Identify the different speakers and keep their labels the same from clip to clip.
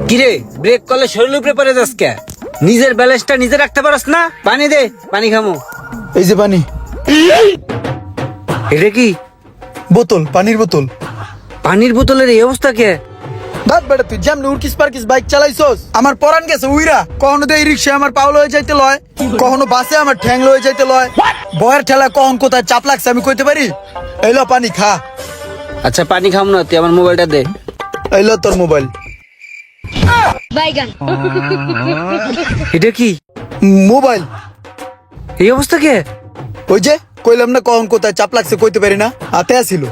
Speaker 1: কিরে ব্রেক করলে শরীর উপরে পড়ে যাস কে? নিজের ব্যালেন্সটা নিজে রাখতে পারস না? পানি দে, পানি খামো।
Speaker 2: এই যে পানি।
Speaker 1: এটা কি?
Speaker 2: বোতল, পানির বোতল।
Speaker 1: পানির বোতলের এই অবস্থা কে?
Speaker 2: বাদ বেটা, তুই যেমন উর্কিস পার্কিস বাইক চালাইছস, আমার পরান গেছে উইরা। কখনো তো এই রিক্সা আমার পাও লয়ে যাইতে লয়, কখনো বাসে আমার ঠ্যাং লয়ে যাইতে লয়। বয়ের ঠেলা কখন কোথায় চাপ লাগছে আমি কইতে পারি? এইলো পানি খা।
Speaker 1: আচ্ছা পানি খাম না, তুই আমার মোবাইলটা দে।
Speaker 2: এইলো তোর মোবাইল।
Speaker 3: বাইগান।
Speaker 1: এটা কি?
Speaker 2: মোবাইল।
Speaker 1: এই অবস্থা কে?
Speaker 2: ওই যে কইলাম না কখন কোথায় চাপ লাগছে কইতে পারি না, হাতে আসিল।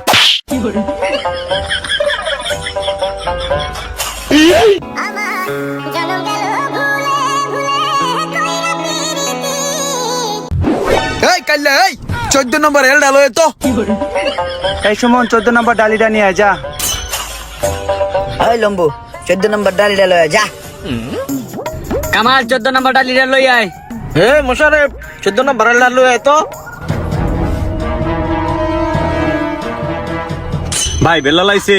Speaker 2: এই কাল্লা, এই 14 নম্বর হেল ডালো তো।
Speaker 4: এই সুমন 14 নম্বর ডালিটা নিয়ে আয়, যা।
Speaker 5: ওই লম্বু 14 নম্বর ডালিটা লয়ে যা।
Speaker 1: কামাল 14 নম্বর ডালিটা লই আয়।
Speaker 4: হে মোশারেফ 14 নম্বর ডালিটা লয়ে আয় তো।
Speaker 6: ভাই বেলাল আইছে।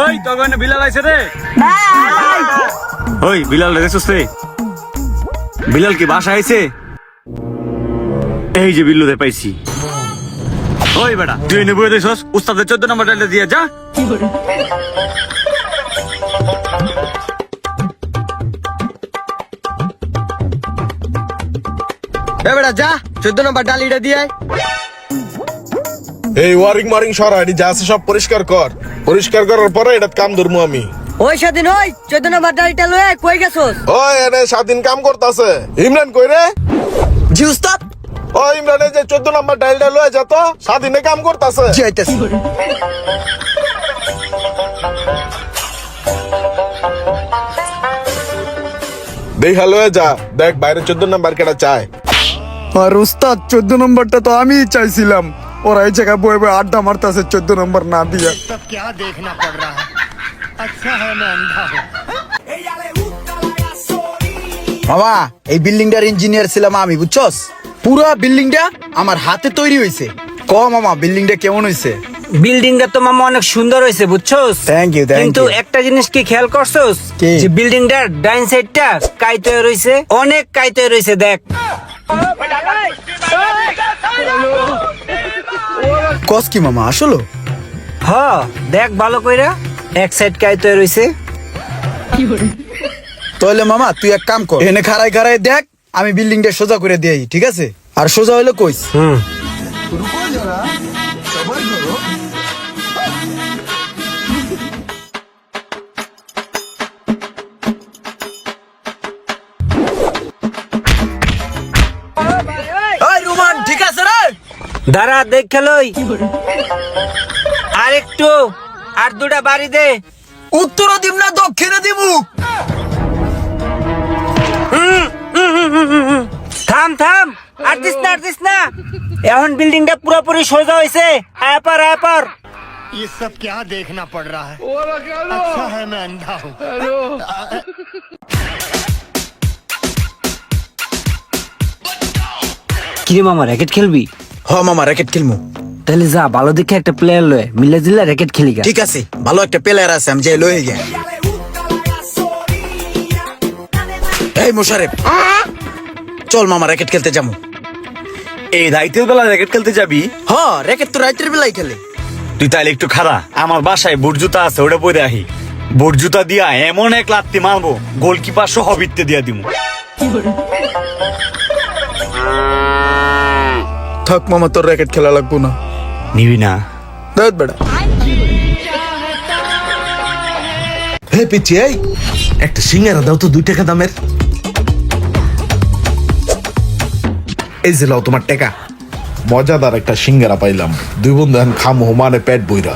Speaker 6: ওই তো গনে বিলাল আইছে রে। ওই বিলাল রে সুস্তে। বিলাল কি বাসা আইছে? এই যে বিল্লুতে পাইছি। ওই বেটা তুই এনে বইয়ে দিছস, উস্তাদের 14 নম্বর ডালটা দিয়ে যা।
Speaker 4: এ বেটা যা, 14 নম্বর ডালিটা দিয়ে আয়।
Speaker 7: এই ওয়ারিং মারিং সরা, এটি যা আছে সব পরিষ্কার কর। পরিষ্কার করার পরে এটা কাম ধরবো আমি।
Speaker 5: ওই স্বাধীন, ওই 14 নম্বর ডালিটা লয়ে কই গেছস?
Speaker 7: ওই এনে স্বাধীন কাম করতেছে। ইমরান কই রে?
Speaker 2: জি উস্তাদ।
Speaker 7: ও ইমরান, এই যে 14 নম্বর ডাইলটা লয়ে যা তো, স্বাধীনে কাম করতেছে।
Speaker 2: জি আইতাছি।
Speaker 7: দেখা লয়ে যা, দেখ বাইরে 14 নম্বর কেটা চায়।
Speaker 2: আর উস্তাদ 14 নম্বরটা তো আমিই চাইছিলাম। ওরা এই জায়গায় বয়ে বয়ে আড্ডা মারতেছে 14 নম্বর না দিয়া।
Speaker 8: सब क्या देखना पड़ रहा है। अच्छा है मैं अंधा हूँ।
Speaker 2: মামা এই বিল্ডিংটার ইঞ্জিনিয়ার ছিলাম আমি, বুঝছস? পুরা বিল্ডিংটা আমার হাতে তৈরি হয়েছে। ক মামা বিল্ডিংটা কেমন হয়েছে?
Speaker 1: বিল্ডিংটা তো মামা অনেক সুন্দর হয়েছে, বুঝছস?
Speaker 2: Thank you, thank
Speaker 1: কিন্তু
Speaker 2: you.
Speaker 1: একটা জিনিস কি খেয়াল করছস?
Speaker 2: কি?
Speaker 1: যে বিল্ডিংটার ডাইন সাইডটা কাইতে রইছে, অনেক কাইতে রইছে, দেখ।
Speaker 2: কস কি মামা আসলো?
Speaker 1: হ, দেখ ভালো কইরা, এক সাইড কাইতে রইছে।
Speaker 2: তাহলে মামা তুই এক কাম কর, এনে খাড়াই খাড়াই দেখ, আমি বিল্ডিংটা সোজা করে দিই, ঠিক আছে? আর সোজা হইলে কইস। এই রুমান ঠিক আছে রে?
Speaker 1: দাঁড়া দেখ খেলই। আর একটু, আর দুটা বাড়ি দে।
Speaker 2: উত্তরও দিব না দক্ষিণে দিমু?
Speaker 1: থাম থাম, আর দিস না। এখন বিল্ডিংটা পুরোপুরি সোজা হয়েছে। আপার
Speaker 8: ये सब क्या देखना पड़ रहा है। अच्छा है मैं अंधा हूँ।
Speaker 1: কিরে মামা র্যাকেট খেলবি?
Speaker 2: হ মামা র্যাকেট খেলমু।
Speaker 1: তাহলে যা ভালো দেখে একটা প্লেয়ার লয়, মিলে জিল্লা র্যাকেট খেলি গা।
Speaker 2: ঠিক আছে, ভালো একটা প্লেয়ার আছে, আমি যাই লয়ে গিয়া। এই মোশারেফ চল মামা র্যাকেট খেলতে যাবো।
Speaker 6: এই রাইতের বেলা র্যাকেট খেলতে যাবি?
Speaker 2: হ র্যাকেট তো রাইতের বেলায় খেলে।
Speaker 6: তুই তাইলে একটু খাড়া, আমার বাসায় বুট জুতা আছে, ওটা পরে আহি। বুট জুতা দিয়া এমন এক লাত্তি মারবো, গোলকিপার সহ বিত্তে দিয়া দিমু।
Speaker 2: থাক মামা, তোর র্যাকেট খেলা লাগবো না।
Speaker 6: নিবি না?
Speaker 2: দেখ বেড়া।
Speaker 7: হে পিচ্ছি, এই একটা সিঙ্গারা দাও তো 2 টাকা দামের। এই যে লাও তোমার টাকা। মজাদার একটা সিঙ্গারা পাইলাম, 2 বন্ধু এখন খামো মানে পেট বইরা।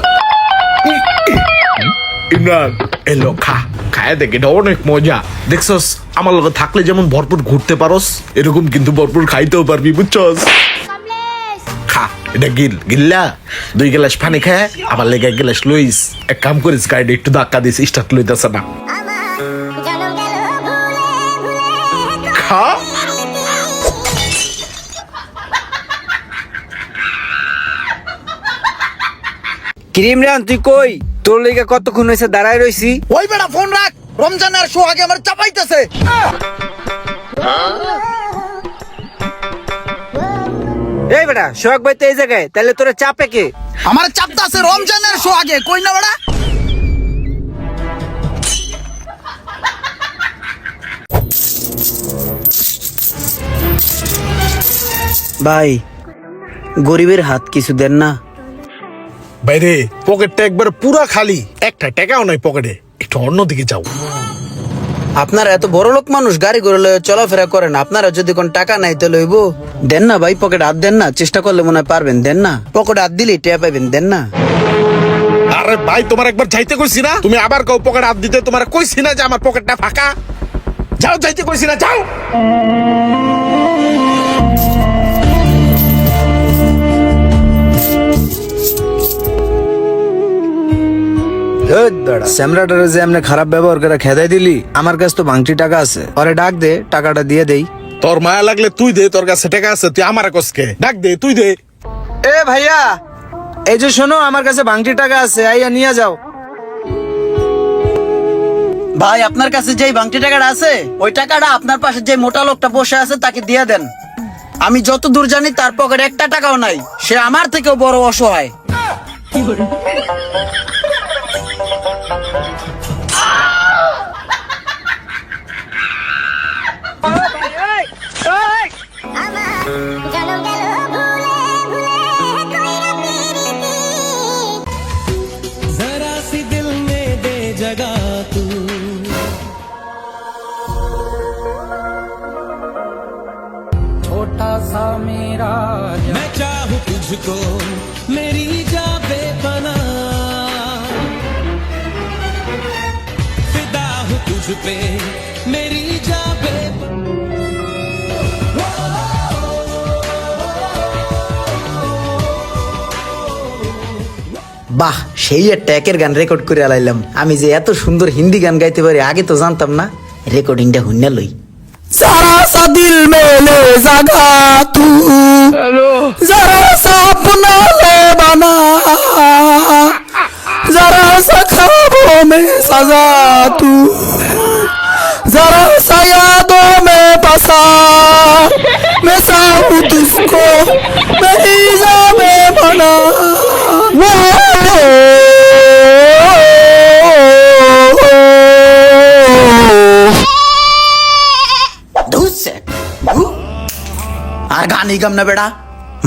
Speaker 7: ইমরান এলো খা, খায় দেখ, এটা অনেক মজা। দেখছস আমার লগে থাকলে যেমন ভরপুর ঘুরতে পারস, এরকম কিন্তু ভরপুর খাইতেও পারবি, বুঝছস? খা, এটা গিল্লা 2 গ্লাস পানি খায় আবার লেগে 1 গ্লাস লইস। এক কাম করিস, গাড়ি একটু ধাক্কা দিস, স্টার্ট লইতেছে না। খা।
Speaker 1: ক্রিমরান তুই কই? তোর লেগে কতক্ষণ হয়েছে দাঁড়ায় রইছি।
Speaker 2: ওই বেটা ফোন রাখ, রমজানের সোহাগে আমার চাপাইতেছে।
Speaker 1: এই বেটা সোহাগ ভাই তো এই জায়গায়, তাহলে তোরা চাপে কে?
Speaker 2: আমার চাপটা আছে রমজানের সোহাগে, কই না বেটা?
Speaker 1: ভাই গরিবের হাত কিছু দেন না।
Speaker 7: বাইরে পকেটটা একবার পুরা খালি, একটা টাকাও নাই পকেটে, একটু অন্যদিকে যাও।
Speaker 2: আপনারা এত বড় লোক মানুষ, গাড়ি করে চলাফেরা করেন, আপনারা যদি কোন টাকা নাই তো লইব। দেন না ভাই, পকেট হাত দেন না, চেষ্টা করলে মনে হয় পারবেন। দেন না, পকেট হাত দিলেই টেয়া পাইবেন। দেন না।
Speaker 7: আরে ভাই তোমার একবার যাইতে কইছি না, তুমি আবার কেউ পকেট হাত দিতে, তোমার কইছি না যে আমার পকেটটা ফাঁকা? যাও, যাইতে কইছি না, যাও।
Speaker 2: স্যামরাটারে যে এমনি খারাপ ব্যবহার করে খেদাই দিলি, আমার কাছে তো ভাঙটি টাকা আছে, ওরে ডাক দে, টাকাটা দিয়ে দেই।
Speaker 7: তোর মায়া লাগলে তুই দে, তোর কাছে টাকা আছে, তুই আমার কসকে ডাক দে, তুই দে।
Speaker 2: এ ভাইয়া, এই যে শোনো, আমার কাছে ভাঙটি টাকা আছে, আইয়া নিয়ে যাও। ভাই আপনার কাছে যেই ভাঙটি টাকাটা আছে, ওই টাকাটা আপনার পাশে যে মোটা লোকটা বসে আছে তাকে দিয়ে দেন। আমি যত দূর জানি তার পকেটে একটা টাকাও নাই, সে আমার থেকেও বড় অসহায়।
Speaker 3: चलो चलो भूले भूले कोई ना प्रीति
Speaker 9: जरा सी दिल में दे जगह तू छोटा सा मेरा मैं चाहूँ तुझको मेरी जा बेपना फिदा हूँ तुझ पे मेरी जा बेपना
Speaker 2: বাহ, সেই একটা একের গান রেকর্ড করে আলাইলাম। আমি যে এত সুন্দর হিন্দি গান গাইতে পারি আগে তো জানতাম না। রেকর্ডিংটা হুন্না লই। जरा सा दिल में ले जगा तू, जरा सा अपना ले बना, जरा सा ख्वाबों में सजा तू, जरा सा यादों में बसा, मैं चाहूं तुझको मेरी जाने बना। আর গান গাম না বেড়া,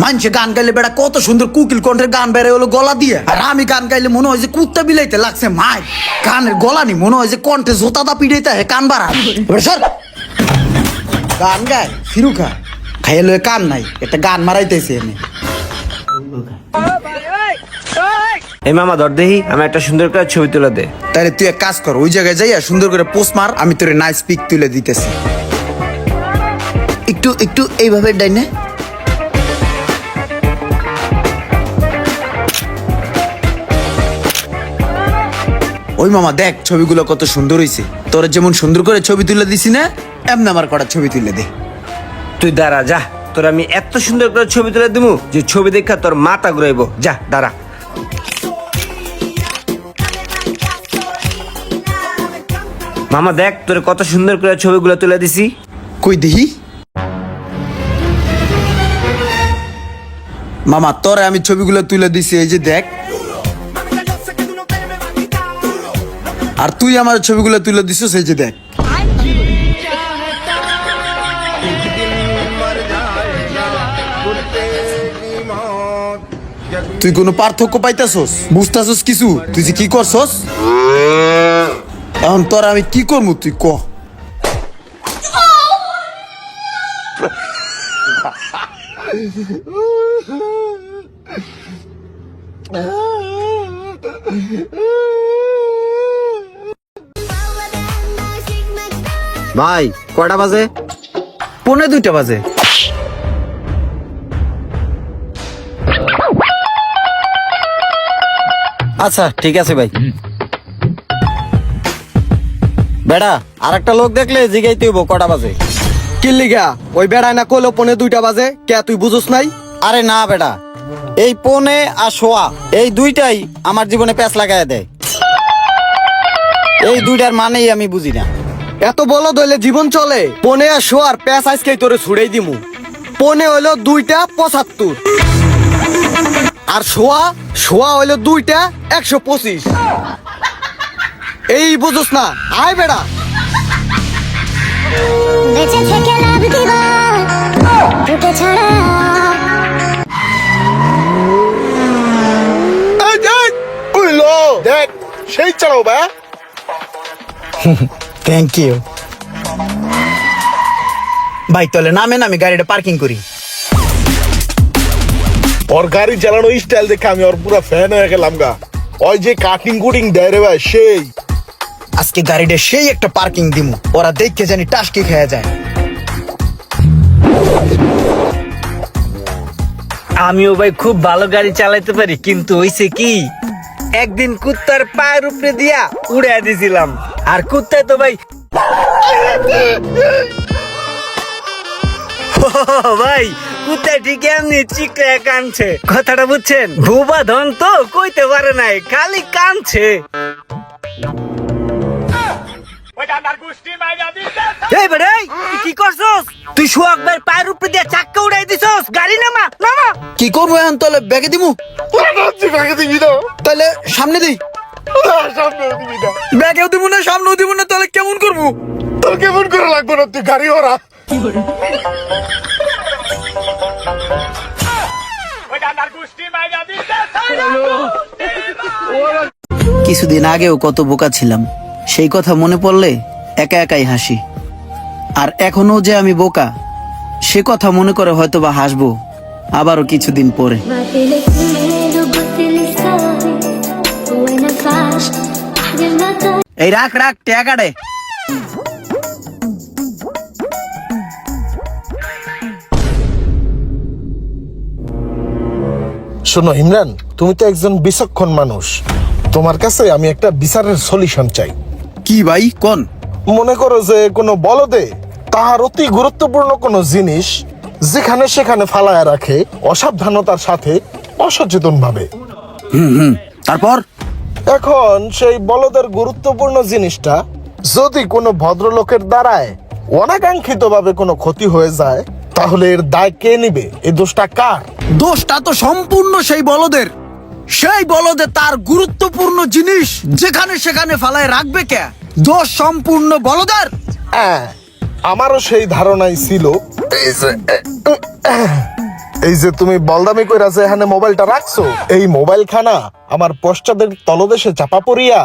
Speaker 2: মানুষে গান গাইলে বেড়া কত সুন্দর কুকিল কণ্ঠের গান বেড়ে হলো গলা দিয়ে, আর আমি গান গাইলে মনে হয় যে কুত্তা বিলাইতে লাগছে মাই। গানের গলা নি মনে হয় যে কণ্ঠে জোতাদা পিড়াইতে কান বাড়া। গান গায় ফিরুখা খাইলে কান নাই, একটা গান মারাইতেছে এনে।
Speaker 1: এই মামা ধর দেহি, আমি একটা সুন্দর করে ছবি তুলে দে।
Speaker 2: তাহলে তুই এক কাজ কর, ওই জায়গায় যাইয়া সুন্দর করে পোস্ট মার, আমি তোর নাইস পিক তুলে দিতেছি। একটু একটু এইভাবে ডাইনে। ওই মামা দেখ ছবিগুলো কত সুন্দর হইছে, তোর যেমন সুন্দর করে ছবি তুলে দিছি না, এমনি আমার কটা ছবি তুলে দে।
Speaker 1: তুই দাঁড়া, যা, তোর আমি এত সুন্দর করে ছবি তুলে দিমু যে ছবি দেখা তোর মাথা ঘুরাইব। যা দাঁড়া। মামা দেখ তোর কত সুন্দর করে ছবিগুলো তুলে দিছি।
Speaker 2: কই দেখি। মামা তোরে আমি ছবিগুলো তুলে দিছি, এই যে দেখ। আর তুই আমার ছবিগুলো তুলে দিছিস, এই যে দেখ। তুই কোনো পার্থক্য পাইতাছস? বুঝতাছস কিছু? তুই যে কি করছস? এখন তোর আমি কি করবো তুই ক।
Speaker 1: ভাই কয়টা বাজে?
Speaker 2: 1:45 বাজে।
Speaker 1: আচ্ছা ঠিক আছে ভাই। বেড়া আর একটা লোক দেখলে জিগাইতে হইব কটা বাজে।
Speaker 2: কি লিগা? ওই বেড়ায় না কইলো 1:45 বাজে, কে তুই বুঝোস নাই?
Speaker 1: আরে না বেটা, এই পনে আর শোয়া এই দুইটাই আমার জীবনে প্যাঁচ লাগায় দেয়। এই দুইটার মানেই আমি বুঝি না।
Speaker 2: এত বলো দইলে জীবন চলে। পনে আর শোয়ার প্যাস আজকেই তোরে ছুড়েই দিমু। পনে হইলো 2টা 75 আর শোয়া হইলো 2টা 125। এই বুঝোস না? আয় বেড়া।
Speaker 3: বেঁচে থেকে লাভ দিবা তোকে ছাড়া
Speaker 7: উইলো দেখ সেই চালাও বা।
Speaker 2: থ্যাংক ইউ ভাই। তাহলে নামেন, আমি গাড়িটা পার্কিং করি।
Speaker 7: ওর গাড়ি চালানো স্টাইল দেখে আমি ওর পুরো ফ্যান হয়ে গেলাম গা। ওই যে কাটিং কুটিং দেয় রে ভাই, সেই
Speaker 2: আজকে গাড়িটা সেই একটা পার্কিং দিমু, ওরা দেখে জানি টাসকি খেয়ে যায়।
Speaker 1: আমিও ভাই খুব ভালো গাড়ি চালাইতে পারি, কিন্তু হইছে কি একদিন কুত্তার পায়ের উপরে দিয়া উড়াই দিছিলাম। আর কুত্তায় তো ভাই ভাই কুত্তায় ঠিক এমনি চিকড়ে কানছে। কথাটা বুঝছেন? ভুবা ধন তো কইতে পারে নাই, খালি কানছে। এই বেড়ে তুই কি করছস? তুই সোহাগ ভাইয়ের পায়ের উপরে দিয়ে চাক্কা উড়াই দিছস। গাড়ি নামা নামা।
Speaker 2: কি করবো এখন? তাহলে ব্যাগে দিমু? তাহলে সামনে দিই। ব্যাগেও দিব না, সামনেও দিব না, তাহলে কেমন করবো?
Speaker 7: তোর কেমন করে লাগবে না, তুই গাড়ি ওরা।
Speaker 5: কিছুদিন আগেও কত বোকা ছিলাম, সেই কথা মনে পড়লে একা একাই হাসি। আর এখনো যে আমি বোকা সে কথা মনে করে হয়তো বা হাসবো আবারও কিছুদিন পরে। এই রাখ রাখ টাকাড়ে।
Speaker 7: শোনো ইমরান, তুমি তো একজন বিচক্ষণ মানুষ। তোমার কাছে আমি একটা বিচারের সলিউশন চাই।
Speaker 2: কি ভাই কোন?
Speaker 7: মনে করো যে কোনো বলদে তাহার অতি গুরুত্বপূর্ণ কোনো জিনিস যেখানে সেখানে ফালায় রাখে, অসাবধানতার সাথে, অসচেতন ভাবে।
Speaker 2: তারপর
Speaker 7: এখন সেই বলদের গুরুত্বপূর্ণ জিনিসটা যদি কোনো ভদ্রলোকের দ্বারায় অনাকাঙ্ক্ষিত ভাবে কোনো ক্ষতি হয়ে যায়, তাহলে এর দায় কে নিবে? এই দোষটা কার?
Speaker 2: দোষটা তো সম্পূর্ণ সেই বলদের। সেই বলদে তার গুরুত্বপূর্ণ জিনিস যেখানে সেখানে ফালায় রাখবে কে? দোষ সম্পূর্ণ বলদের।
Speaker 7: হ্যাঁ, আমারও সেই ধারণাই ছিল। এই যে তুমি বলদামি কইরা যে এখানে মোবাইলটা রাখছো, এই মোবাইল খানা আমার পশ্চাদের তলদেশে চাপা পড়িয়া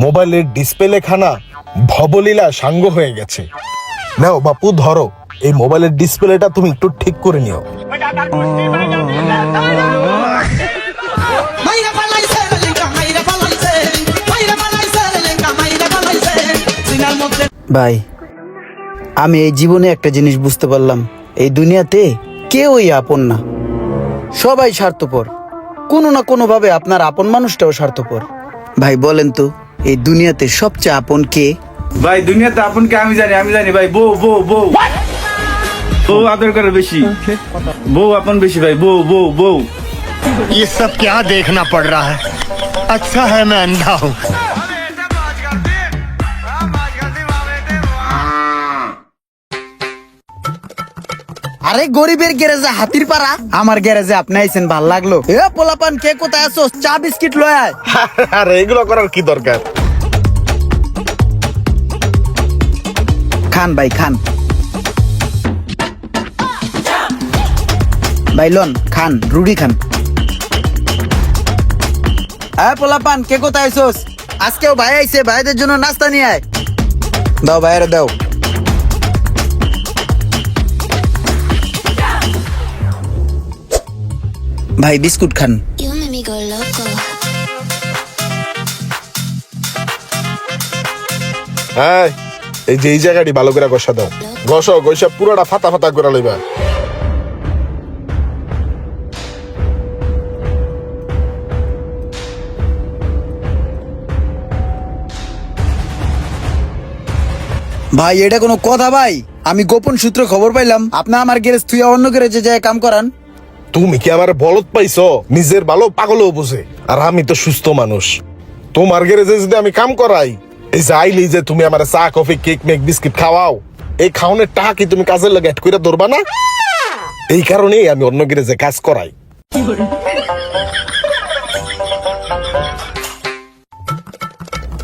Speaker 7: মোবাইলের ডিসপ্লে খানা ভবলীলা সাঙ্গ হয়ে গেছে। নাও বাপু ধরো, এই মোবাইলের ডিসপ্লেটা তুমি একটু ঠিক করে নিও।
Speaker 5: ভাই আমি এই জীবনে একটা জিনিস বুঝতে পারলাম, এই দুনিয়াতে কেউই আপন না, সবাই স্বার্থপর। কোনো না কোনো ভাবে আপনার আপন মানুষটাও স্বার্থপর। ভাই বলেন তো এই দুনিয়াতে সবচেয়ে আপন কে?
Speaker 4: ভাই দুনিয়াতে আপনকে আমি জানি ভাই। বউ বউ বউ বউ আদর করে বেশি, বউ আপন বেশি ভাই। বউ বউ বউ।
Speaker 8: ये सब क्या देखना पड़ रहा है? अच्छा है मैं अंधा हूँ।
Speaker 2: আরে গরিবের গ্যারেজে হাতির পাড়া, আমার গ্যারেজে আপনি আইছেন, ভাল লাগলো। এ পোলাপান কে কোথায় আছো? চা বিস্কিট লয় আয়।
Speaker 7: আর এগুলো করার কি দরকার?
Speaker 5: খান ভাই খান। ভাই লন খান, রুটি খান।
Speaker 2: হ্যাঁ পোলাপান কে কোথায় আইছোস? আজকেও ভাই আইছে, ভাইদের জন্য নাস্তা নিয়ে আয়। দাও ভাইয়ের দাও।
Speaker 5: ভাই biscuit Khan.
Speaker 3: You make me go loco.
Speaker 7: হ্যাঁ, এই যে এই জায়গাটি ভালো করে ঘষা দাও। ঘষো, ঘষা পুরোটা ফাতা ফাতা করে লইবা।
Speaker 2: ভাই এটা কোনো কথা ভাই? আমি গোপন সূত্রে খবর পাইলাম আপনি আমার গ্যারেজ তুই অন্য গ্যারেজে যায় কাম করান।
Speaker 7: তুমি কি আমার বলদ পাইছো? নিজের ভালো পাগলও বুঝে, আর আমি তো সুস্থ মানুষ। তোমার গ্যারেজে যদি আমি কাম করাই, এই যে আইলি যে তুমি আমার চা কফি কেক মেক বিস্কিট খাওয়াও, এই খাওয়ানোর টাকা কি তুমি কাজের লাগে অ্যাড করে ধরবা না? এই কারণেই আমি অন্য গ্যারেজে কাজ করাই।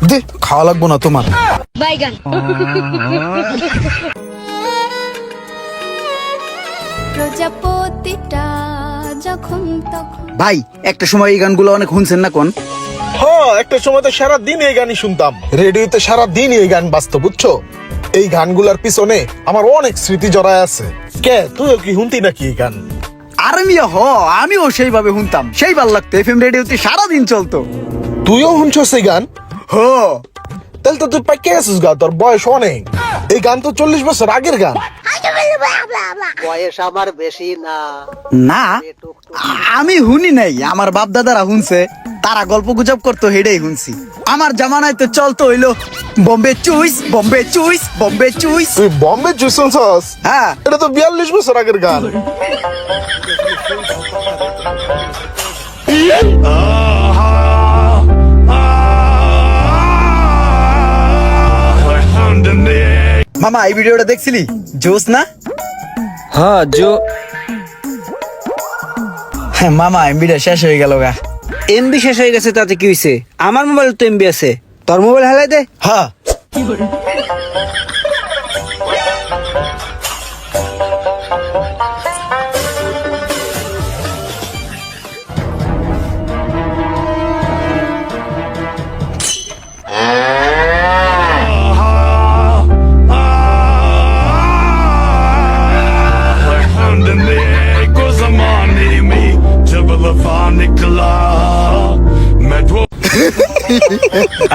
Speaker 2: দে খাওয়া লাগবো না তোমার।
Speaker 3: বাইগান প্রজাপতিটা যখন তখন
Speaker 5: ভাই একটা সময় এই গানগুলো অনেক শুনছেন না কোন?
Speaker 7: হ্যাঁ, একটা সময় তো সারাদিন এই গানই শুনতাম, রেডিওতে সারাদিন এই গান বাজতো, বুঝছো? এই গানগুলার পিছনে আমার অনেক স্মৃতি জড়ায় আছে। কে তুইও কি শুনতি নাকি এই গান?
Speaker 5: আরে মিয়া আমিও সেইভাবে শুনতাম, সেই ভাল লাগতো। এফএম রেডিওতে সারাদিন চলতো।
Speaker 7: তুইও শুনছস এই গান? তাহলে তো তুই পাইকে গেছিস গা, তোর বয়স অনেক। এই গান তো 40 বছর আগের গান।
Speaker 5: না আমি শুনি নাই, আমার বাপ দাদারা শুনছে, তারা গল্প গুজব করতো, হেডেই শুনছি। আমার জামানায় তো চলতো হইলো বম্বে চুইস, বম্বে চুইস, বম্বে চুইস।
Speaker 7: তুই বম্বে জুস শুনছস?
Speaker 5: হ্যাঁ,
Speaker 7: এটা তো 42 বছর আগের গান।
Speaker 5: মামা এই ভিডিওটা দেখছিলি? জোস না?
Speaker 1: হ্যাঁ
Speaker 5: হ্যাঁ মামা, এমবিটা শেষ হয়ে গেল গা।
Speaker 1: এমবি শেষ হয়ে গেছে তাতে কি হয়েছে? আমার মোবাইল তো এমবি আছে, তোর মোবাইল হালাই দে।
Speaker 5: হ্যাঁ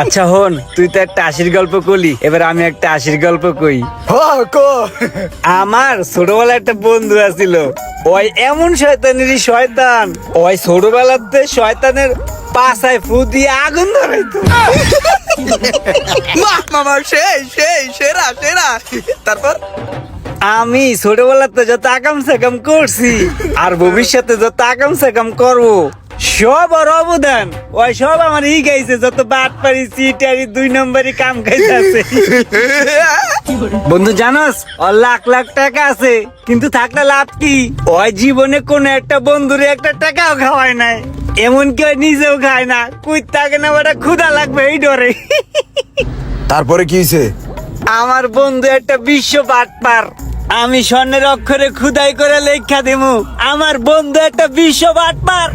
Speaker 1: আচ্ছা হন, তুই তো একটা আশির গল্প কলি, এবার আমি একটা আশির গল্প কই। আমার ছোটবেলায় একটা বন্ধু আছিল, ওই এমন শয়তানেরই শয়তান, ওই ছোটবেলাতে শয়তানের পাছায় ফু দিয়ে আগুন ধরাইতো।
Speaker 5: মামা সেই সেই সেরা সেরা। তারপর
Speaker 1: আমি ছোটবেলাতে যত আকাম সাকাম করছি আর ভবিষ্যতে যত আকাম সাকাম করবো, সব ওর অবদান। ওই সব আমার গাইছে, যত বাট পারি চিটারি 2 নম্বরই কাম খাইছে। বন্ধু জানোস, ওর লাখ লাখ টাকা আছে, কিন্তু থাকলে লাভ কি? ওই জীবনে কোন একটা বন্ধুরে একটা টাকাও খাওয়ায় নাই, এমনকি ওই নিজেও খায় না। কুই থাকে না ওটা ক্ষুধা লাগবে এই ডরে।
Speaker 2: তারপরে কি হয়েছে?
Speaker 1: আমার বন্ধু একটা বিশ্ব বাটপার, আমি স্বর্ণের অক্ষরে খুদাই করে লেখা দিমু আমার বন্ধু একটা বিশ্ব বাটপার।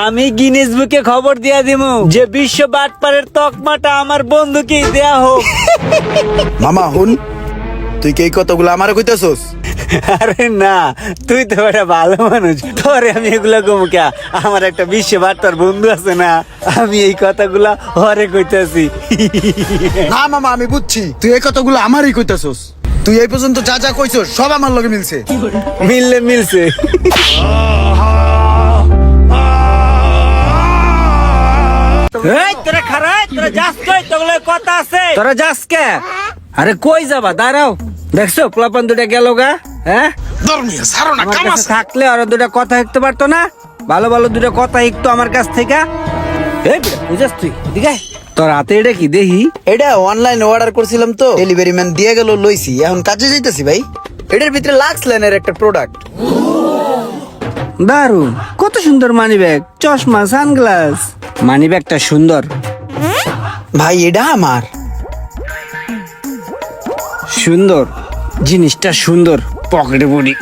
Speaker 1: আমি গিনেস বুকে খবর দিয়া দিমু যে বিশ্ব বাটপারের তকমাটা আমার বন্ধুকেই দেয়া হোক।
Speaker 5: মামা হুন, তুই কি এই কথাগুলো আমারে কইতাছস?
Speaker 1: আরে না, তুই তো একটা ভালো মানুষ, তোরে আমি এগুলা কমু কে? আমার একটা বিশ্ব বাটপার বন্ধু আছে না, আমি এই কথাগুলা হরে কইতাছি।
Speaker 5: না মামা, আমি বুঝছি তুই এই কথাগুলো আমারই কইতাছস। তুই এই পর্যন্ত যা যা কইছস সব আমার লগে মিলছে।
Speaker 1: মিলছে। এই তোরা খারাপ, তোরা যাস কই? তোগুলো কথা আছে, তোরা যাস কে? আরে কই যাবা? দাঁড়াও, দেখছো পোলাপান দুটা গেল গা। হ্যাঁ,
Speaker 7: ধর্মিয়া ছাড়ো না,
Speaker 1: আমার
Speaker 7: কাম
Speaker 1: কাছে
Speaker 7: আছে।
Speaker 1: থাকলে আর দুটা কথা শিখতে পারতো না? ভালো ভালো দুটা কথা শিখতো আমার কাছ থেকে। এই বেটা বুঝাস তুই? এদিকে আয়। তোর হাতে এটা কি দেখি?
Speaker 5: এটা অনলাইনে অর্ডার করছিলাম তো, ডেলিভারি ম্যান দিয়ে গেল, লইছি, এখন কাজে যাইতেছি ভাই। এটার ভিতরে লাক্স লাইনের একটা প্রোডাক্ট।
Speaker 1: দারুন, কত সুন্দর মানি ব্যাগ, চশমা, সানগ্লাস। মানি ব্যাগটা সুন্দর
Speaker 5: ভাই, এটা আমার।
Speaker 1: সুন্দর জিনিসটা সুন্দর, পকেটে পড়ি।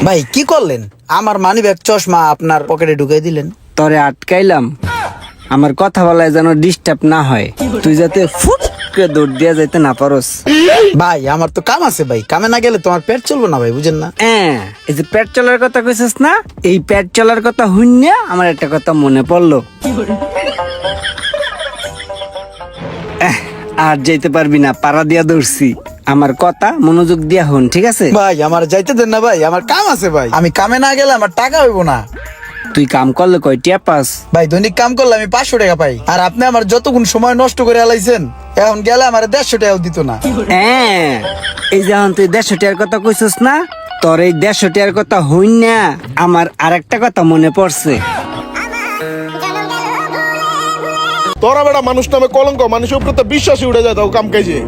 Speaker 5: ভাই কি করলেন? আমার মানি ব্যাগ চশমা আপনার পকেটে ঢুকাই দিলেন।
Speaker 1: তরে আটকাইলাম আমার কথা বলায় যেন ডিস্টার্ব না হয়, তুই যাতে ফুট করে দৌড় দিয়া যাইতে না পারস।
Speaker 5: ভাই আমার তো কাম আছে ভাই, কামে না গেলে তোমার পেট চলবে না ভাই, বুঝেন না?
Speaker 1: এই যে পেট চলার কথা কইছিস না, এই পেট চলার কথা শুনে আমার একটা কথা মনে পড়লো। আর যাইতে পারবি না, পাড়া দিয়া দৌড়ছি। আমার কথা মনোযোগ দিয়া হন, ঠিক আছে?
Speaker 5: ভাই আমার যাইতে দেন না ভাই, আমার কাম আছে ভাই, আমি কামে না গেলে আমার টাকা হইব না।
Speaker 1: তুই কাম করলে কয় টিয়া পাস?
Speaker 5: ভাই দৈনিক কাম করলে আমি 500 টাকা পাই, আর আপনি আমার যতক্ষণ সময় নষ্ট করে আলাইছেন, এখন গেলে আমার 150 টাকাও দিত না।
Speaker 1: এই যে এখন তুই 150 টাকার কথা কইছিস না, তোর এই 150 টাকার কথা হইন না আমার আরেকটা কথা মনে পড়ছে।
Speaker 7: তোরা বেটা মানুষ নামে কলঙ্ক, মানুষের উপরে তো বিশ্বাসই উঠে যায় তাও কাম কাজে।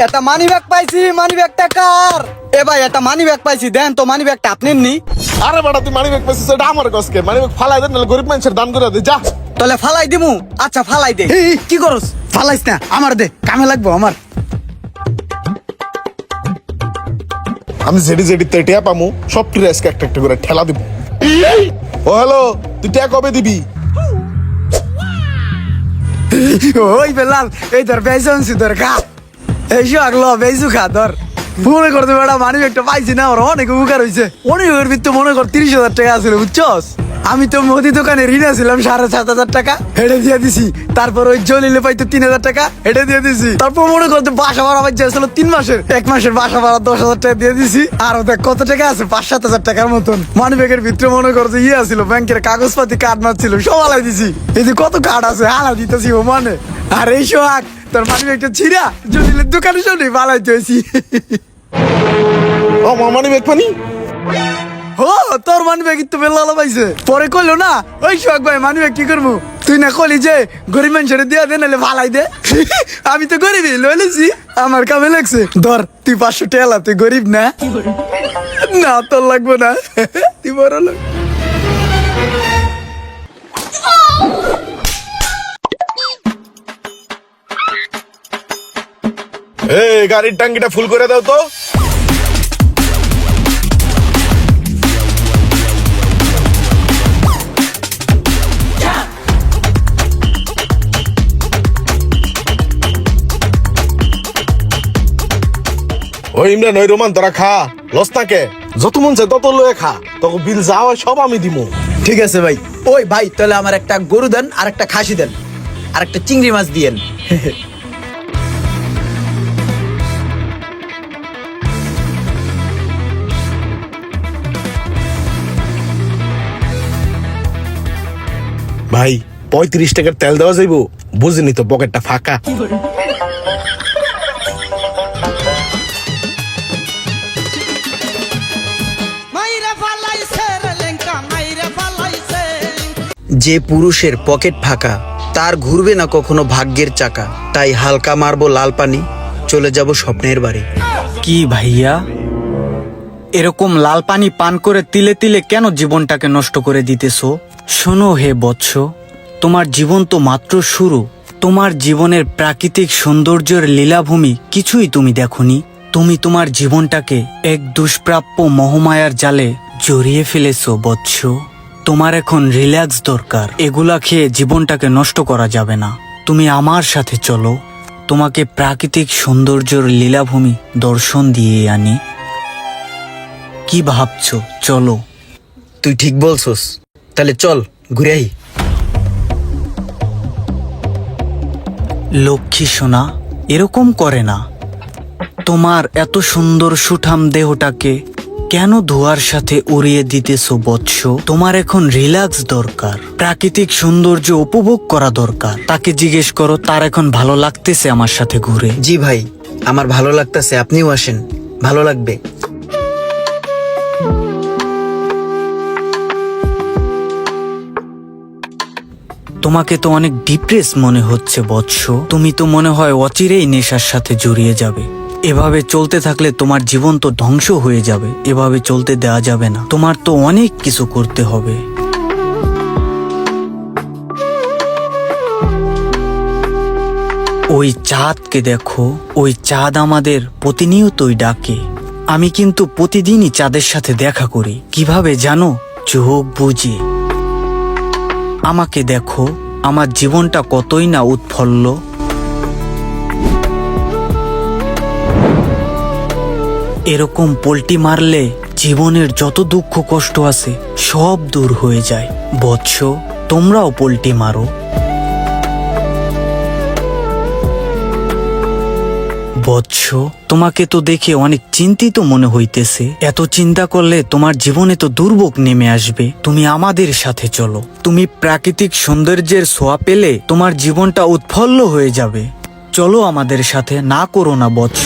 Speaker 2: এটা মানি ব্যাগ পাইছি, মানি ব্যাগটা কার? এ ভাই এটা মানি ব্যাগ পাইছি, দেন তো মানি ব্যাগটা আপনি নি।
Speaker 7: আরে বেটা তুই মানি ব্যাগ পাইছিস, এটা আমার কাছে মানি ব্যাগ ফালাই দে, নাহলে গরিব মানুষের দান করে দে যা।
Speaker 2: তাহলে ফালাই দিমু। আচ্ছা ফালাই দে। এই কি করস? ফালাইস না, আমার দে, কামে লাগবো আমার।
Speaker 7: আমি জেডি জেডি টিয়া পামু, সব টিরে আজকে একটা একটা করে ঠেলা দিব। ও হ্যালো, তুই টিয়া কবে দিবি?
Speaker 2: ওই বেলাল, এই ধর বেজন সুদর খা। এই শো আগলো বেজু খা ধর। মনে করতে বেটা মানি ব্যাগটা পাইছি না, ওর অনেক উপকার হয়েছে। অনেকের ভিতরে মনে কর 30,000 টাকা আছিল বুঝছস। আমি তো মুদি দোকানে ঋণ ছিলাম 7,500 টাকা, হেঁটে দিয়ে দিছি। তারপর ওই জলিলে পাইতো 3,000 টাকা, হেঁটে দিয়ে দিছি। তারপর মনে করতে বাসা ভাড়া পাইছে আসলে 3 মাসের, 1 মাসের বাসা ভাড়া 10,000 টাকা দিয়ে দিছি। আর দেখ কত টাকা আছে, 5-7,000 টাকার মতন। মানি ব্যাগের ভিতরে মনে করছে ইয়ে আছিল, ব্যাংকের কাগজপাতি কার্ড মারছিল, সব আলাই দিছি। এই যে কত কার্ড আছে হালা দিতেছি ও মানে। আর এই সোহাগ তোর মানি ব্যাগটা ছিঁড়া জলিলের দোকানে শুনে বালাইতে হয়েছি।
Speaker 7: ও মানি ব্যাগ পানি
Speaker 2: ও তোর মানি ব্যাগ তো বেলা পাইছে। পরে কইলো না ওই সোহাগ ভাই মানি ব্যাগ কি করবো, তুই না কলি যে গরিব মানুষের দিয়া দে নাহলে ভালাই দে। আমি তো গরিবই লইলেছি, আমার কামে লাগছে। ধর তুই 500 টাকা, তুই গরিব না। না তোর লাগবো না, তুই বড় লোক।
Speaker 7: এই গাড়ির টাঙ্কিটা ফুল করে দাও তো। ওই ইমরান, ওই রোমান তোরা খা, লস থাকে যত মন চায় তত লয়ে খা, তোকে বিল যা হয় সব আমি দিমু।
Speaker 5: ঠিক আছে ভাই। ওই ভাই তাহলে আমার একটা গরু দেন, আর একটা খাসি দেন, আর একটা চিংড়ি মাছ দিয়েন।
Speaker 7: ভাই 35 টাকার তেল দেওয়া যাইব, বুঝিনি তো পকেটটা ফাঁকা।
Speaker 5: যে পুরুষের পকেট ফাঁকা তার ঘুরবে না কখনো ভাগ্যের চাকা। তাই হালকা মারবো লাল পানি, চলে যাব স্বপ্নের বাড়ি।
Speaker 1: কি ভাইয়া, এরকম লাল পানি পান করে তিলে তিলে কেন জীবনটাকে নষ্ট করে দিতেছো? শোনো হে বৎস, তোমার জীবন তো মাত্র শুরু। তোমার জীবনের প্রাকৃতিক সৌন্দর্যের লীলাভূমি কিছুই তুমি দেখোনি। তুমি তোমার জীবনটাকে এক দুষ্প্রাপ্য মোহমায়ার জালে জড়িয়ে ফেলেছো বৎস। তোমার এখন রিল্যাক্স দরকার। এগুলা খেয়ে জীবনটাকে নষ্ট করা যাবে না। তুমি আমার সাথে চলো, তোমাকে প্রাকৃতিক সৌন্দর্যের লীলাভূমি দর্শন দিয়ে আনি। কি ভাবছো? চলো।
Speaker 5: তুই ঠিক বলছস, তাহলে চল ঘুরে আই।
Speaker 1: লক্ষ্মী সোনা, এরকম করে না। তোমার এত সুন্দর সুঠাম দেহটাকে কেন ধোয়ার সাথে উড়িয়ে দিতেছো বৎস? তোমার এখন রিল্যাক্স দরকার, প্রাকৃতিক সৌন্দর্য উপভোগ করা দরকার। তাকে জিজ্ঞেস করো তার এখন ভালো লাগতেছে আমার সাথে ঘুরে।
Speaker 5: জি ভাই, আমার ভালো লাগতেছে, আপনিও আসেন, ভালো লাগবে।
Speaker 1: তোমাকে তো অনেক ডিপ্রেস মনে হচ্ছে বৎস। তুমি তো মনে হয় অচিরেই নেশার সাথে জড়িয়ে যাবে। এভাবে চলতে থাকলে তোমার জীবন তো ধ্বংস হয়ে যাবে। এভাবে চলতে দেওয়া যাবে না, তোমার তো অনেক কিছু করতে হবে। ওই চাঁদকে দেখো, ওই চাঁদ আমাদের প্রতিনিয়তই ডাকে। আমি কিন্তু প্রতিদিনই চাঁদের সাথে দেখা করি। কিভাবে জানো? চোখ বুঝে। আমাকে দেখো, আমার জীবনটা কতই না উৎফুল্ল। এরকম পোল্টি মারলে জীবনের যত দুঃখ কষ্ট আছে সব দূর হয়ে যায় বৎস। তোমরাও পোল্টি মারো বৎস। তোমাকে তো দেখে অনেক চিন্তিত মনে হইতেছে। এত চিন্তা করলে তোমার জীবনে তো দুর্ভোগ নেমে আসবে। তুমি আমাদের সাথে চলো, তুমি প্রাকৃতিক সৌন্দর্যের ছোঁয়া পেলে তোমার জীবনটা উৎফুল্ল হয়ে যাবে। চলো আমাদের সাথে, না করো না বৎস।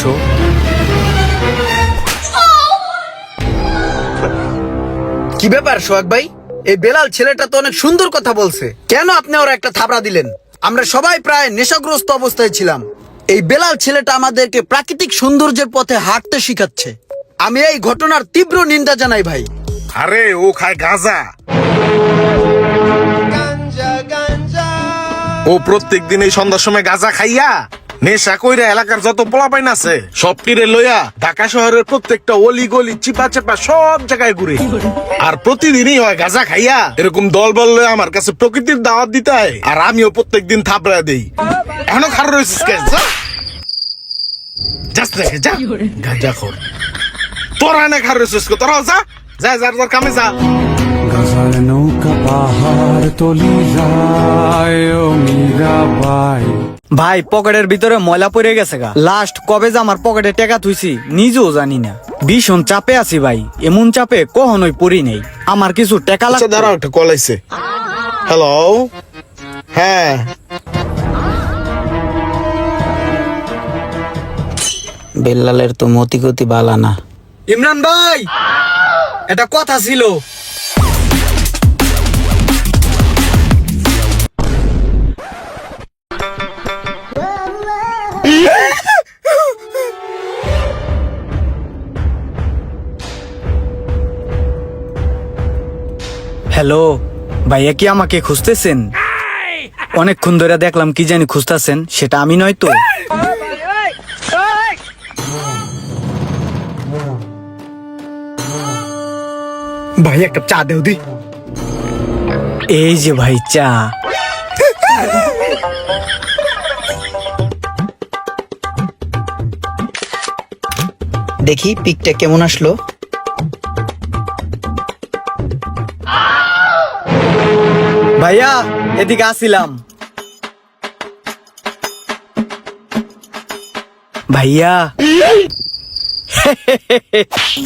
Speaker 5: কি ব্যাপার সোহাগ ভাই? এই বেলাল ছেলেটা তো অনেক সুন্দর কথা বলছে, কেন আপনি ওরা একটা থাপড়া দিলেন? আমরা সবাই প্রায় নেশাগ্রস্ত অবস্থায় ছিলাম। এই বেলাল ছেলেটা আমাদেরকে প্রাকৃতিক সৌন্দর্যের পথে হাঁটতে শিখাচ্ছে। আমি এই ঘটনার তীব্র নিন্দা জানাই ভাই।
Speaker 7: আরে ও খায় গাঁজা। ও প্রত্যেক দিন এই সন্ধ্যার সময় গাঁজা খাইয়া নেশা কইরা এলাকার যত পোলাপাইন আছে সব টিরে লইয়া ঢাকা শহরের প্রত্যেকটা অলি গলি চিপা চাপা সব জায়গায় ঘুরে। আর প্রতিদিনই হয় গাঁজা খাইয়া এরকম দল বল লইয়া আমার কাছে প্রকৃতির দাওয়াত দিতে হয়, আর আমিও প্রত্যেকদিন থাপড়া দেই। এখনো খারাপ রয়েছিস কে? যাস রেখে যা গাঁজা খোর। তোরা এনে খারাপ রয়েছিস কে? তোরা যা যা যার যার কামে যা।
Speaker 9: গজাল নৌকা পাহাড় তলি যায় ও মীরাবাই।
Speaker 1: ভাই পকেটের ভিতরে ময়লা পড়ে গেছে গা। লাস্ট কবে যে আমার পকেটে টাকা থুইছি নিজেও জানি না। ভীষণ চাপে আছি ভাই, এমন চাপে কখনোই পড়ি নেই। আমার কিছু টাকা
Speaker 7: আচ্ছা
Speaker 1: লাগবে।
Speaker 7: দাঁড়াও, একটা কল আইছে। হ্যালো, হ্যাঁ
Speaker 5: বেলালের তো মতি গতি বালা না।
Speaker 1: ইমরান ভাই, এটা কথা ছিল। হ্যালো ভাইয়া, কি আমাকে খুঁজতেছেন? অনেকক্ষণ ধরে দেখলাম কি জানি খুঁজতেছেন, সেটা আমি নয় তো?
Speaker 2: ভাই একটা চা দেও দি।
Speaker 1: এই যে ভাই চা।
Speaker 5: দেখি পিকটা কেমন আসলো।
Speaker 1: ভাইয়া এদিকে আসিলাম। ভাইয়া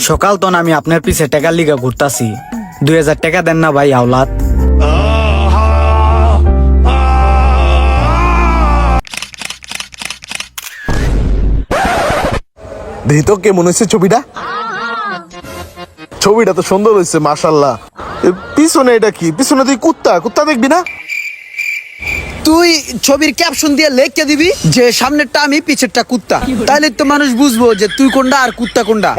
Speaker 1: সকাল তো আমি আপনার পিছে টাকার লিগা ঘুরতাছি। 2000 টাকা দেন না ভাই আওলাদ।
Speaker 7: দেখি তো কেমন হয়েছে ছবিটা। ছবিটা তো সুন্দর হয়েছে মাশাল্লাহ। পিছনে এটা কি? পিছনে তুই কুত্তা কুত্তা দেখবি না?
Speaker 5: তুই ছবির ক্যাপশন দিয়ে লিখে দিবি যে সামনেরটা আমি পিছেরটা কুত্তা, তাহলে তো মানুষ বুঝবো যে তুই কোনটা আর কুত্তা কোনটা।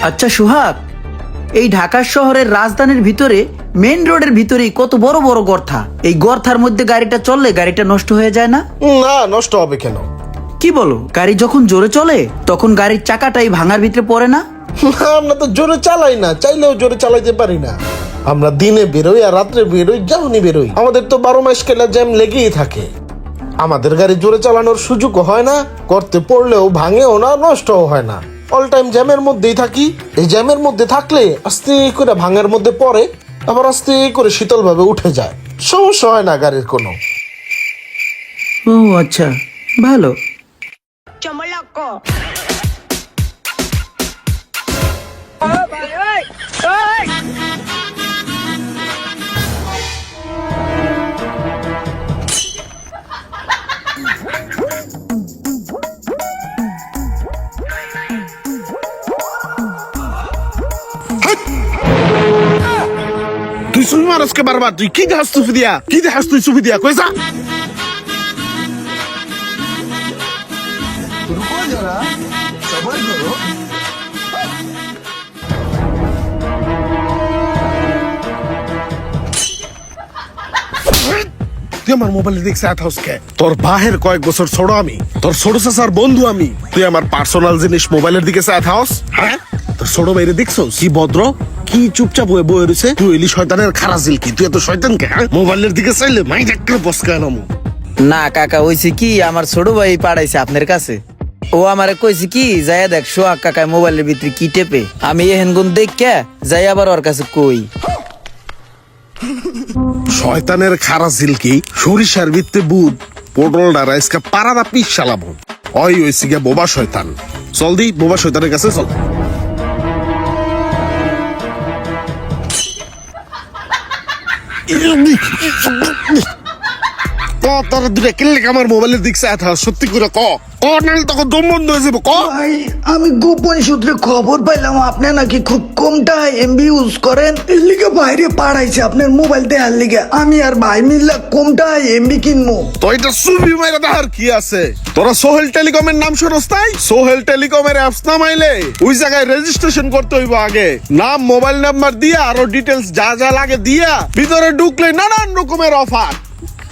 Speaker 5: আচ্ছা সোহাগ, এই ঢাকা শহরের রাজধানীর ভিতরে মেইন রোডের ভিতরেই কত বড় বড় গর্থা। এই গর্থার মধ্যে গাড়িটা চললে গাড়িটা নষ্ট হয়ে যায় না?
Speaker 7: না, নষ্ট হবে কেন?
Speaker 5: কি বলো, গাড়ি যখন জোরে চলে তখন গাড়ির চাকাটাই ভাঙার ভিতরে পড়ে না?
Speaker 7: আমরা তো জোরে চালাই না, চাইলেও জোরে চালাইতে পারি না। আমরা দিনে বেরোই আর রাত্রে বেরোই, যখনই বেরোই আমাদের তো 12 মাস কেলা জ্যাম লেগেই থাকে। আমাদের গাড়ি জোরে চালানোর সুযোগও হয় না, করতে পড়লেও ভাঙেও না, নষ্টও হয় না। অল টাইম জ্যামের মধ্যেই থাকি। এই জ্যামের মধ্যে থাকলে আস্তে করে ভাঙার মধ্যে পড়ে, আবার আস্তে করে শীতল ভাবে উঠে যায়। সমস্যা হয় না গাড়ির কোনো।
Speaker 5: ও আচ্ছা, ভালো।
Speaker 7: তুই শুনি মানুষকে বারবার তুই কি দেখাস তুই দিয়া? কি দেখাস তুই সুফি দিয়া? কইসা তুই আমার মোবাইলে দেখছে আথাউসকে? তোর বাহের কয়েক বছর ছোট আমি, তোর ছোট চাচার বন্ধু আমি। তুই আমার পার্সোনাল জিনিস মোবাইলের দিকে আথাউস? হ্যাঁ, তোর ছোট বাইরে দেখছো কি ভদ্র, কি চুপচাপ হয়ে বয়ে রয়েছে। তুই এলি শয়তানের খারাজিল কি? তুই এত শয়তান কে? হ্যাঁ, মোবাইলের দিকে চাইলে মাই একটা বসকায় নামু।
Speaker 5: না কাকা, হইছে কি, আমার ছোট ভাই পাঠাইছে আপনার কাছে। ও আমারে কইছে কি, যাইয়া দেখ সোহাগ কাকায় মোবাইলের ভিতরে কি টেপে। আমি এহেন গুণ দেখে যাই আবার ওর কাছে কই।
Speaker 7: শয়তানের খারাজিল কি? সরিষার ভিত্তে বুধ পটল ডারা ইসকা পারাদা পিস চালাবো। ওই হইছে গিয়া বোবা শয়তান। চল দি বোবা শয়তানের কাছে চল। তোরা দুটা কিনলে আমার মোবাইলের দিক সত্যি করে ক নাহলে তখন দম বন্ধ হয়ে যাবো ক।
Speaker 2: ভাই আমি গোপন সূত্রে খবর পাইলাম আপনি নাকি খুব কমটা এমবি ইউজ করেন, এর লিগে বাইরে পাঠাইছে আপনার মোবাইল দেওয়ার লিগে। আমি আর ভাই মিললে কমটা এমবি কিনবো।
Speaker 7: তো এটা সুবি মাইরা দেখার কি আছে? তোরা সোহেল টেলিকমের নাম শুনস তাই? সোহেল টেলিকমের অ্যাপস নামাইলে ওই জায়গায় রেজিস্ট্রেশন করতে হইব আগে, নাম মোবাইল নাম্বার দিয়া আরো ডিটেলস যা যা লাগে দিয়া ভিতরে ঢুকলে নানান রকমের অফার।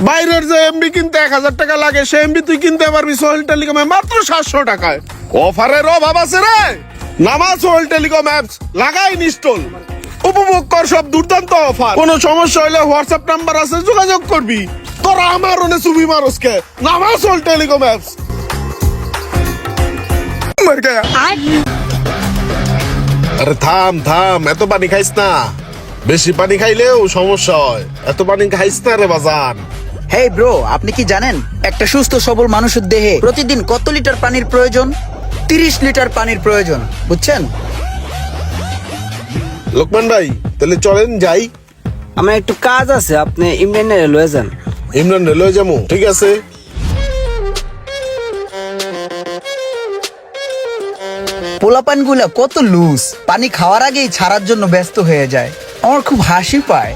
Speaker 7: বাইরের যে এমবি কিনতে 1000 টাকা লাগে সে এমবি তুই কিনতে পারবি সোহেল টেলিকমে মাত্র 700 টাকায়। অফারের অভাব আছে রে? নামা সোহেল টেলিকম অ্যাপস, লাগাই ইনস্টল, উপভোগ কর সব দুর্দান্ত অফার। কোনো সমস্যা হলে হোয়াটসঅ্যাপ নাম্বার আছে, যোগাযোগ করবি। তোরা আমার ওনে সুবি মারসকে, নামা সোহেল টেলিকম অ্যাপস। মর গয়া। আরে থাম থাম, এত পানি খাইস না, বেশি পানি খাইলেও সমস্যা হয়। এত পানি খাইস না রে বাজান।
Speaker 5: হেই ব্রো, আপনি কি জানেন একটা সুস্থ সবল মানুষের দেহে প্রতিদিন কত লিটার পানির প্রয়োজন? 30 লিটার পানির প্রয়োজন, বুঝছেন?
Speaker 7: লোকমান ভাই তাহলে চলেন যাই।
Speaker 1: আমার একটু কাজ আছে, আপনি ইমরানের লয়ে যান।
Speaker 7: ইমরান রেলওয়ে যাবো, ঠিক আছে।
Speaker 5: পোলাপান গুলা কত লুজ, পানি খাওয়ার আগেই ছাড়ার জন্য ব্যস্ত হয়ে যায়। আমার খুব হাসি পায়।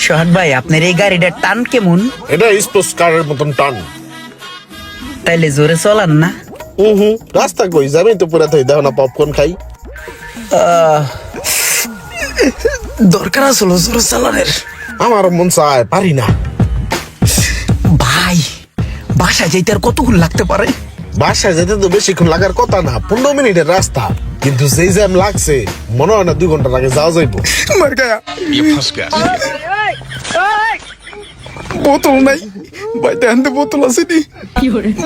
Speaker 5: সোহাগ ভাই, আপনার এই গাড়িটার টান কেমন?
Speaker 7: এটা স্পোর্টস কারের মতন টান।
Speaker 5: তাইলে জোরে চলান না?
Speaker 7: রাস্তা কই যাবে তো পুরা থাই, দেখো না পপকর্ন খাই।
Speaker 5: দরকার আসলো জোরে চালানের।
Speaker 7: আমার মন চায়, পারি না।
Speaker 5: ভাই বাসা যাইতে আর কতক্ষণ লাগতে পারে?
Speaker 7: বাসায় যেতে তো বেশিক্ষণ লাগার কথা না, 15 মিনিটের রাস্তা, কিন্তু যেই জ্যাম লাগছে মনে হয় না 2 ঘন্টার আগে যাওয়া যাইব।
Speaker 2: বোতল নাই ভাই, দেন তো বোতল আছে নি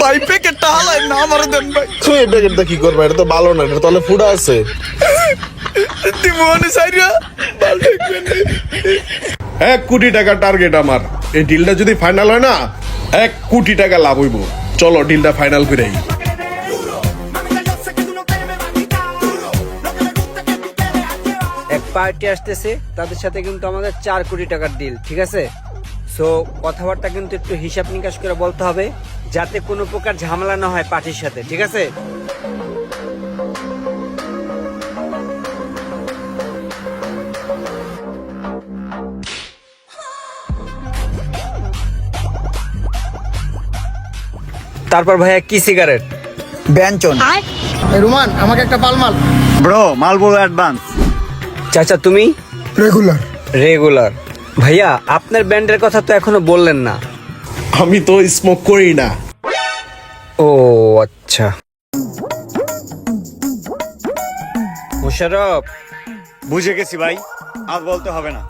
Speaker 2: ভাই, প্যাকেটটা হালাই না আমার দেন ভাই।
Speaker 7: তুই এই প্যাকেটটা কি করবে? এটা তো ভালো না, এটা তাহলে ফুডা আছে।
Speaker 2: দিমনে সাইরা
Speaker 7: 1 কোটি টাকা টার্গেট আমার। এই ডিলটা যদি ফাইনাল হয় না 1 কোটি টাকা লাভ হইব। চলো ডিলটা ফাইনাল করাই।
Speaker 1: এক পার্টি আসতেছে, তাদের সাথে কিন্তু আমাদের 4 কোটি টাকার ডিল, ঠিক আছে? সো কথাবার্তা কিন্তু একটু হিসাব নিকাশ করে বলতে হবে, যাতে কোনো প্রকার ঝামেলা না হয় পার্টির সাথে, ঠিক আছে? তারপর ভাইয়া কি সিগারেট?
Speaker 5: ব্যঞ্জন।
Speaker 2: রুমান আমাকে একটা পালমাল।
Speaker 6: Bro মালবো advance.
Speaker 1: চাচা তুমি?
Speaker 2: রেগুলার।
Speaker 1: রেগুলার। ভাইয়া আপনার ব্যান্ডের কথা তো এখনো বললেন না।
Speaker 7: আমি তো স্মোক করি না।
Speaker 1: ও আচ্ছা। মোশাররফ,
Speaker 6: বুঝে গেছি ভাই, আর বলতে হবে না।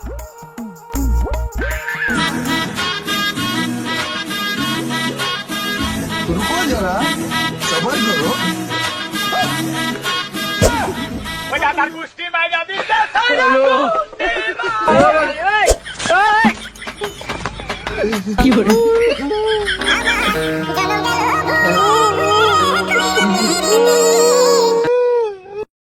Speaker 1: কি